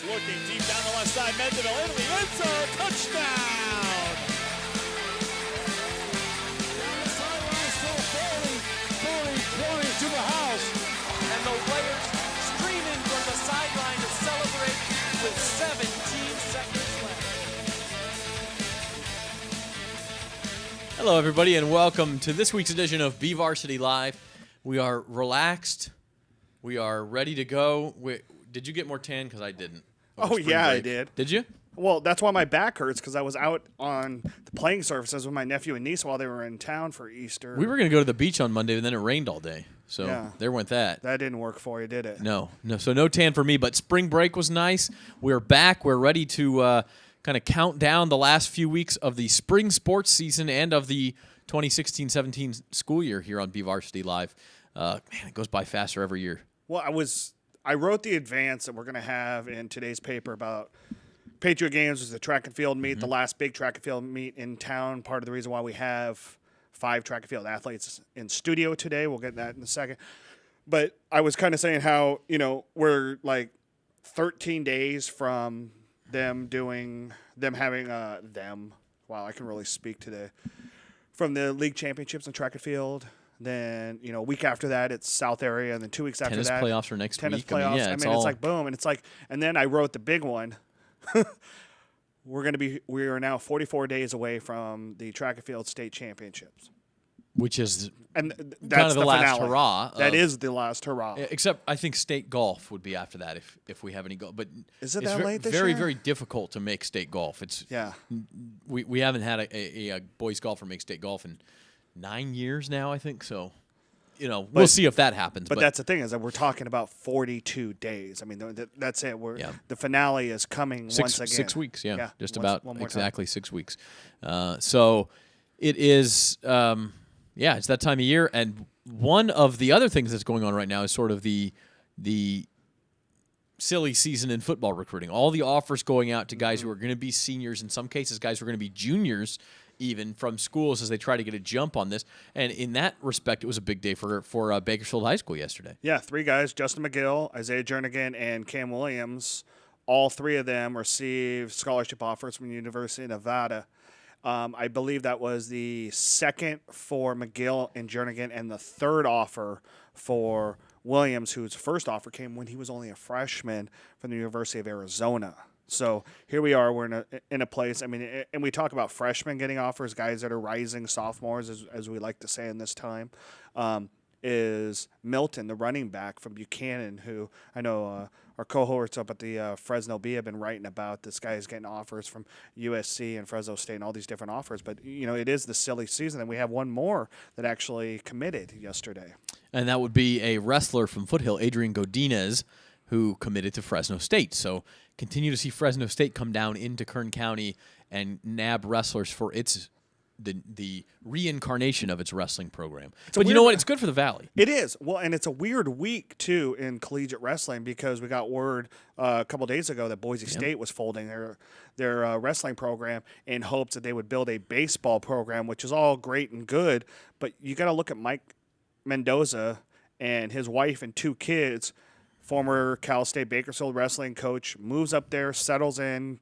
looking deep down the left side. Mendeville into the end zone. Touchdown! Down the sideline, still Foley to the house. And the players streaming from the sideline to celebrate with 17 seconds left. Hello, everybody, and welcome to this week's edition of BVarsity Live. We are relaxed. We are ready to go. Did you get more tan? Because I didn't. Oh, yeah, I did. Did you? Well, that's why my back hurts, because I was out on the playing surfaces with my nephew and niece while they were in town for Easter. We were going to go to the beach on Monday, and then it rained all day. So Yeah. there went that. That didn't work for you, did it? No. So no tan for me, but spring break was nice. We're back. We're ready to kind of count down the last few weeks of the spring sports season and of the 2016-17 school year here on BVarsity Live. Man, it goes by faster every year. Well, I wrote the advance that we're going to have in today's paper about Patriot Games was the track and field meet, the last big track and field meet in town. Part of the reason why we have 5 track and field athletes in studio today. We'll get to that in a second. But I was kind of saying how, we're like 13 days from them having wow, I can really speak today. From the league championships in track and field. Then, a week after that, it's South area. And then 2 weeks after Tennis that. playoffs are next tennis week. Playoffs. It's it's like boom. And it's like, and then I wrote the big one. We are now 44 days away from the track and field state championships. Which is And kind that's of the last finale. hurrah. That is the last hurrah. Except I think state golf would be after that if we have any golf. But Is it it's that late this very, year? very difficult to make state golf. It's Yeah. we haven't had a boys golfer make state golf in 9 years now, I think. So, we'll see if that happens. But that's the thing is that we're talking about 42 days. I mean, that's it. The finale is coming once again. 6 weeks, yeah. Just one about more time. exactly 6 weeks. So it is, it's that time of year. And one of the other things that's going on right now is sort of the silly season in football recruiting. All the offers going out to guys who are going to be seniors, in some cases guys who are going to be juniors even from schools as they try to get a jump on this. And in that respect, it was a big day for Bakersfield High School yesterday. Yeah, 3 guys, Justin McGill, Isaiah Jernigan, and Cam Williams. All 3 of them received scholarship offers from the University of Nevada. I believe that was the second for McGill and Jernigan and the third offer for Williams, whose first offer came when he was only a freshman from the University of Arizona. So here we are. We're in a place. I mean, and we talk about freshmen getting offers, guys that are rising sophomores, as we like to say in this time. Is Milton, the running back from Buchanan, who I know our cohorts up at the Fresno Bee have been writing about. This guy is getting offers from USC and Fresno State and all these different offers. But, it is the silly season, and we have one more that actually committed yesterday. And that would be a wrestler from Foothill, Adrian Godinez, who committed to Fresno State. So continue to see Fresno State come down into Kern County and nab wrestlers for the reincarnation of its wrestling program. But you know what? It's good for the Valley. It is. Well, and it's a weird week, too, in collegiate wrestling because we got word a couple days ago that Boise State was folding their wrestling program in hopes that they would build a baseball program, which is all great and good. But you got to look at Mike Mendoza and his wife and 2 kids, former Cal State Bakersfield wrestling coach, moves up there, settles in,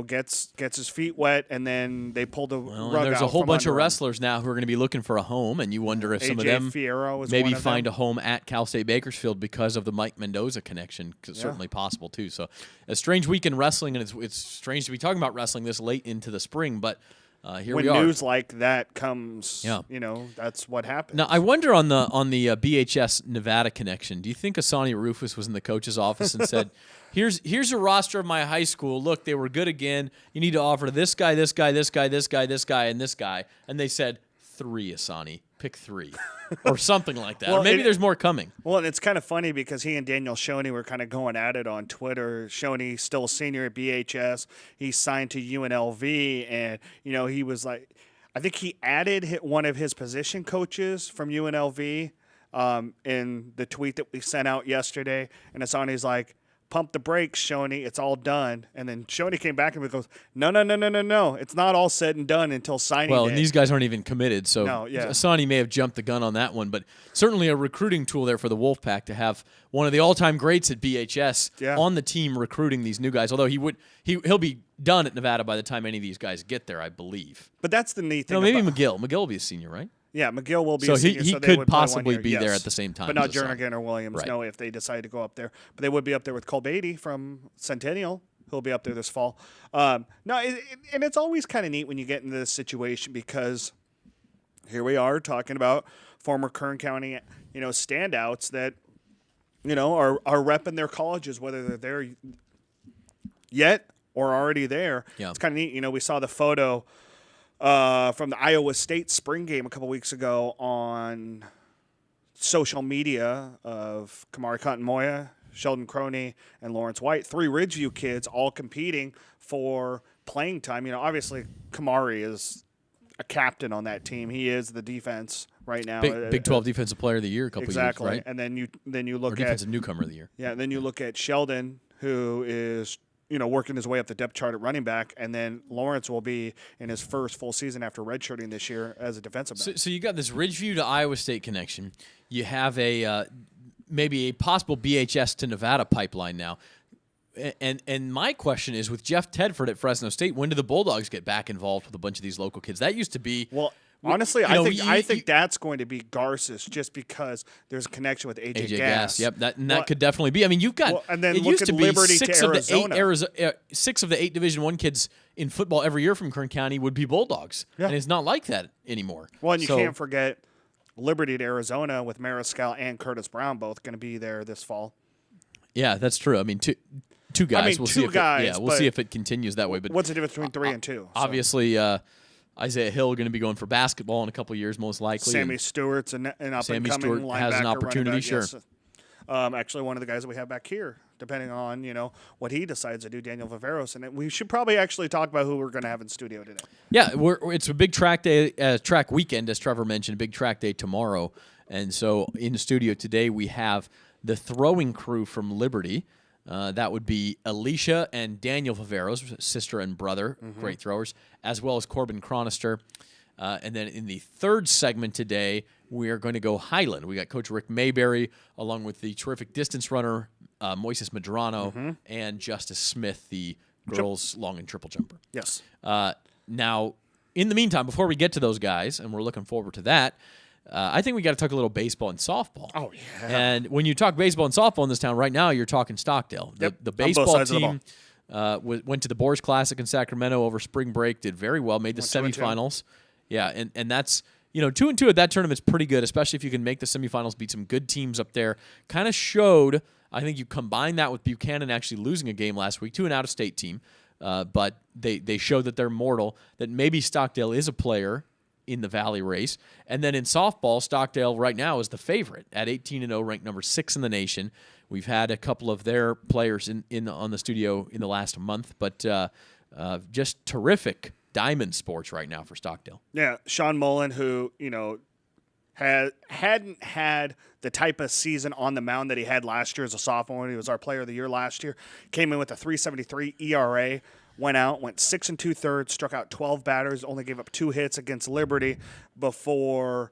gets his feet wet, and then they pull the rug out. There's a whole from bunch of under him. wrestlers now who are going to be looking for a home, and you wonder if some of AJ them Fierro is maybe one of find them. a home at Cal State Bakersfield because of the Mike Mendoza connection. Certainly possible, too. So a strange week in wrestling, and it's strange to be talking about wrestling this late into the spring, but here when we are. news like that comes, that's what happens. Now, I wonder on the BHS Nevada connection, do you think Asani Rufus was in the coach's office and said, here's a roster of my high school. Look, they were good again. You need to offer this guy, this guy, this guy, this guy, this guy, and this guy. And they said, 3, Asani. Pick 3. Or something like that. Well, or maybe there's more coming. Well, and it's kind of funny because he and Daniel Shoney were kind of going at it on Twitter. Shoney, still a senior at BHS. He signed to UNLV, and, he was like, I think he added one of his position coaches from UNLV in the tweet that we sent out yesterday. And Asani's like, pump the brakes, Shoney, it's all done. And then Shoney came back and goes, no, it's not all said and done until signing day. Well, and these guys aren't even committed, so Asani may have jumped the gun on that one, but certainly a recruiting tool there for the Wolfpack to have one of the all-time greats at BHS on the team recruiting these new guys, although he'll be done at Nevada by the time any of these guys get there, I believe. But that's the neat thing. No, maybe McGill. McGill will be a senior, right? Yeah, McGill will be so a senior. He so could possibly be there at the same time. But not Jernigan or Williams, right. No, if they decide to go up there. But they would be up there with Cole Beatty from Centennial. He'll be up there this fall. And it's always kind of neat when you get into this situation because here we are talking about former Kern County, standouts that, are repping their colleges, whether they're there yet or already there. Yeah. It's kind of neat. We saw the photo from the Iowa State spring game a couple weeks ago on social media of Kamari Cotton-Moya, Sheldon Croney, and Lawrence White, 3 Ridgeview kids all competing for playing time. Obviously Kamari is a captain on that team. He is the defense right now. Big 12 Defensive Player of the Year a couple exactly. years, right? And then you look or Defensive Newcomer of the Year. Yeah, and then you look at Sheldon, who is working his way up the depth chart at running back, and then Lawrence will be in his first full season after redshirting this year as a defensive back. So you got this Ridgeview to Iowa State connection. You have maybe a possible BHS to Nevada pipeline now. And my question is, with Jeff Tedford at Fresno State, when do the Bulldogs get back involved with a bunch of these local kids? That used to be honestly, I think that's going to be Garces just because there's a connection with AJ Gass. Yep, that could definitely be. I mean, you've got and then it look used at to be Liberty six to of Arizona. the 6 of the 8 Division I kids in football every year from Kern County would be Bulldogs, and it's not like that anymore. Well, and you can't forget Liberty to Arizona with Mariscal and Curtis Brown both going to be there this fall. Yeah, that's true. I mean, two guys. We'll see if it continues that way. But what's the difference between 3 and 2? Obviously, Isaiah Hill going to be going for basketball in a couple of years, most likely. Sammy Stewart's an up-and-coming linebacker. Has an opportunity, sure. Yes. Actually, one of the guys that we have back here, depending on what he decides to do, Daniel Viveros, and we should probably actually talk about who we're going to have in studio today. Yeah, it's a big track day, track weekend, as Trevor mentioned. Big track day tomorrow, and so in the studio today we have the throwing crew from Liberty. That would be Alicia and Daniel Viveros, sister and brother, great throwers, as well as Corbin Chronister. And then in the third segment today, we are going to go Highland. We got Coach Rick Mayberry, along with the terrific distance runner, Moises Medrano, and Justice Smith, the girls' long and triple jumper. Yes. Now, in the meantime, before we get to those guys, and we're looking forward to that, I think we got to talk a little baseball and softball. Oh, yeah. And when you talk baseball and softball in this town right now, you're talking Stockdale. Yep. The baseball team went to the Boers Classic in Sacramento over spring break, did very well, made the semifinals. Yeah, and that's, 2-2 at that tournament's pretty good, especially if you can make the semifinals, beat some good teams up there. Kind of showed, I think you combine that with Buchanan actually losing a game last week to an out-of-state team, but they showed that they're mortal, that maybe Stockdale is a player in the Valley race. And then in softball, Stockdale right now is the favorite at 18-0, ranked number 6 in the nation. We've had a couple of their players on the studio in the last month, but just terrific diamond sports right now for Stockdale. Yeah, Sean Mullen, who, hadn't had the type of season on the mound that he had last year as a sophomore. He was our player of the year last year. Came in with a 3.73 ERA. Went 6 2/3, struck out 12 batters, only gave up 2 hits against Liberty before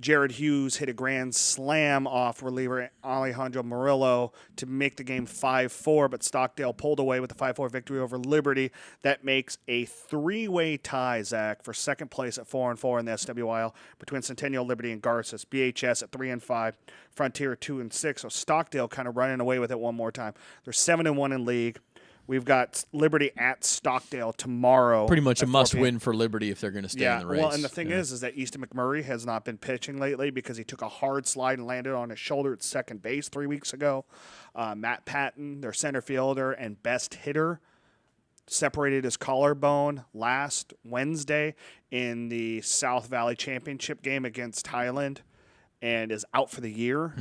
Jared Hughes hit a grand slam off reliever Alejandro Murillo to make the game 5-4, but Stockdale pulled away with a 5-4 victory over Liberty. That makes a 3-way tie, Zach, for second place at 4-4 in the SWIL between Centennial, Liberty, and Garces. BHS at 3-5, Frontier 2-6. So Stockdale kind of running away with it one more time. They're 7-1 in league. We've got Liberty at Stockdale tomorrow. Pretty much a must-win for Liberty if they're going to stay in the race. Well, and the thing is that Easton McMurray has not been pitching lately because he took a hard slide and landed on his shoulder at second base 3 weeks ago. Matt Patton, their center fielder and best hitter, separated his collarbone last Wednesday in the South Valley Championship game against Highland and is out for the year.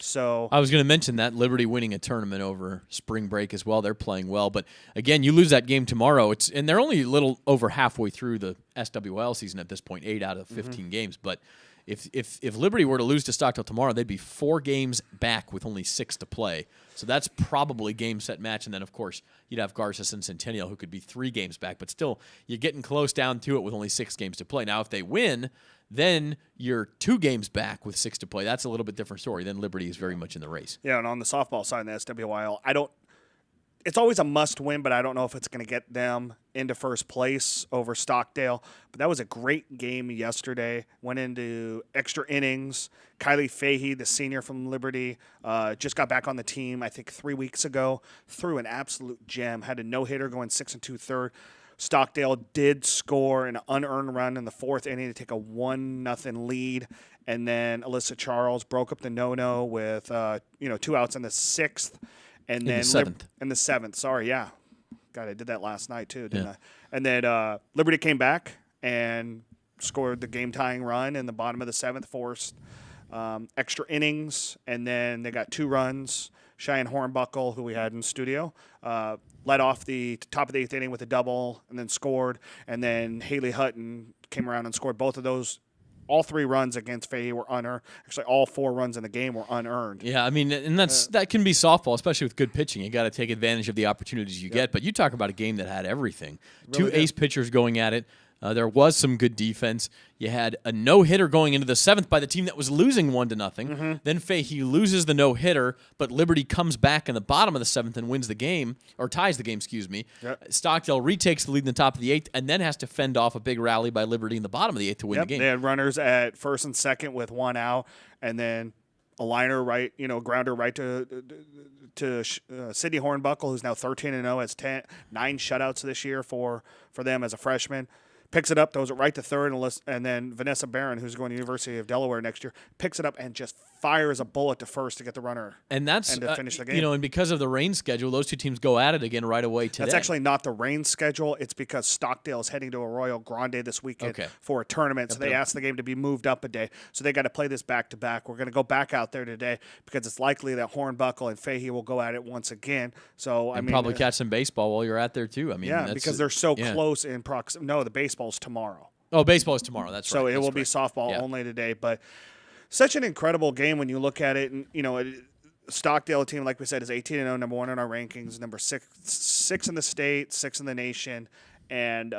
So I was going to mention that Liberty winning a tournament over spring break as well. They're playing well, but again, you lose that game tomorrow. They're only a little over halfway through the SWL season at this point, 8 out of 15 games. But If Liberty were to lose to Stockdale tomorrow, they'd be 4 games back with only 6 to play. So that's probably game, set, match. And then, of course, you'd have Garces and Centennial, who could be 3 games back. But still, you're getting close down to it with only 6 games to play. Now, if they win, then you're 2 games back with 6 to play. That's a little bit different story. Then Liberty is very much in the race. Yeah, and on the softball side in the SWYL, it's always a must-win, but I don't know if it's going to get them into first place over Stockdale. But that was a great game yesterday. Went into extra innings. Kylie Fahey, the senior from Liberty, just got back on the team, I think 3 weeks ago. Threw an absolute gem. Had a no-hitter going 6 2/3. Stockdale did score an unearned run in the 4th inning to take a 1-0 lead. And then Alyssa Charles broke up the no-no with 2 outs in the 6th. And then in the 7th, sorry, yeah. God, I did that last night too, didn't I? And then Liberty came back and scored the game-tying run in the bottom of the 7th, forced extra innings, and then they got 2 runs. Cheyenne Hornbuckle, who we had in studio, led off the top of the 8th inning with a double and then scored. And then Haley Hutton came around and scored both of those. All 3 runs against Fahey were unearned. Actually, all 4 runs in the game were unearned. Yeah, I mean, and that can be softball, especially with good pitching. You got to take advantage of the opportunities you get. But you talk about a game that had everything. Really 2 ace pitchers going at it. There was some good defense. You had a no-hitter going into the 7th by the team that was losing 1-0. Mm-hmm. Then Fahey loses the no-hitter, but Liberty comes back in the bottom of the 7th and wins the game, or ties the game, excuse me. Yep. Stockdale retakes the lead in the top of the 8th and then has to fend off a big rally by Liberty in the bottom of the 8th to win the game. They had runners at 1st and 2nd with 1 out, and then a liner right, grounder right to Sydney Hornbuckle, who's now 13-0, has 9 shutouts this year for them as a freshman. Picks it up, throws it right to 3rd, and then Vanessa Barron, who's going to the University of Delaware next year, picks it up and just fires a bullet to 1st to get the runner and to finish the game. And because of the rain schedule, those 2 teams go at it again right away today. That's actually not the rain schedule. It's because Stockdale is heading to Arroyo Grande this weekend for a tournament, so they asked the game to be moved up a day. So they got to play this back-to-back. We're going to go back out there today because it's likely that Hornbuckle and Fahey will go at it once again. So probably catch some baseball while you're out there too. Because they're so close in proximity. No, the baseball's tomorrow. Oh, baseball is tomorrow. That's right. So it will be softball only today. But such an incredible game when you look at it. And, Stockdale team, like we said, is 18-0, number 1 in our rankings, number 6 in the state, 6 in the nation, and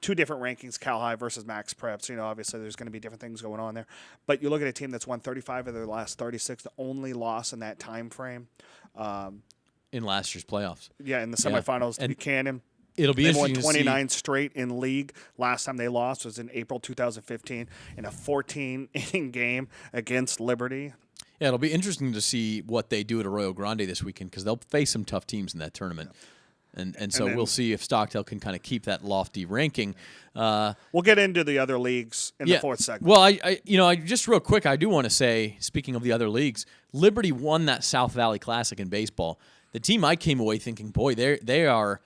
2 different rankings, Cal High versus Max Preps. Obviously there's going to be different things going on there. But you look at a team that's won 35 of their last 36, the only loss in that time frame. In last year's playoffs. Yeah, in the semifinals to Buchanan. It'll be interesting to see. They won 29 straight in league. Last time they lost was in April 2015 in a 14-inning game against Liberty. Yeah, it'll be interesting to see what they do at Arroyo Grande this weekend because they'll face some tough teams in that tournament. And so we'll see if Stockdale can kind of keep that lofty ranking. We'll get into the other leagues in the 4th segment. Well, I just real quick, I do want to say, speaking of the other leagues, Liberty won that South Valley Classic in baseball. The team I came away thinking, boy, they are.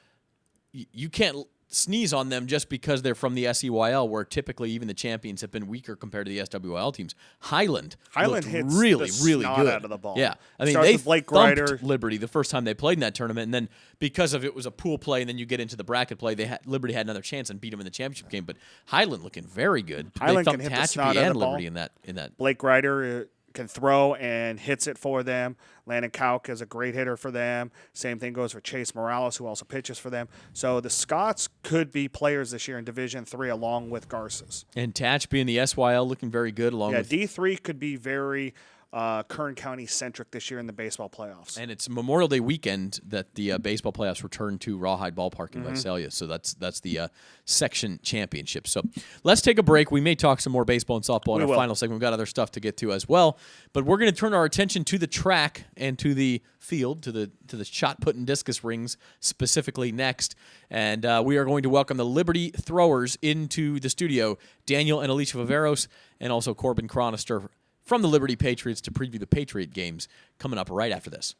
You can't sneeze on them just because they're from the SEYL, where typically even the champions have been weaker compared to the SWYL teams. Highland hits really, the really snot good out of the ball. Yeah, I mean Starts they with Blake thumped Ryder. Liberty the first time they played in that tournament, and then because of it was a pool play, and then you get into the bracket play, Liberty had another chance and beat them in the championship game. But Highland looking very good. Highland they can thumped hit the snot Tehachapi out of and the ball. Liberty in that. Blake Ryder can throw and hits it for them. Landon Kauk is a great hitter for them. Same thing goes for Chase Morales, who also pitches for them. So the Scots could be players this year in Division III along with Garces. And Tehachapi in the SYL looking very good along with D3 could be very Kern County centric this year in the baseball playoffs. And it's Memorial Day weekend that the baseball playoffs return to Rawhide Ballpark in Visalia. So that's the section championship. So let's take a break. We may talk some more baseball and softball in our final segment. We've got other stuff to get to as well. But we're going to turn our attention to the track and to the field, to the shot put and discus rings specifically next. And we are going to welcome the Liberty throwers into the studio, Daniel and Alicia Viveros, and also Corbin Chronister from the Liberty Patriots to preview the Patriot games coming up right after this.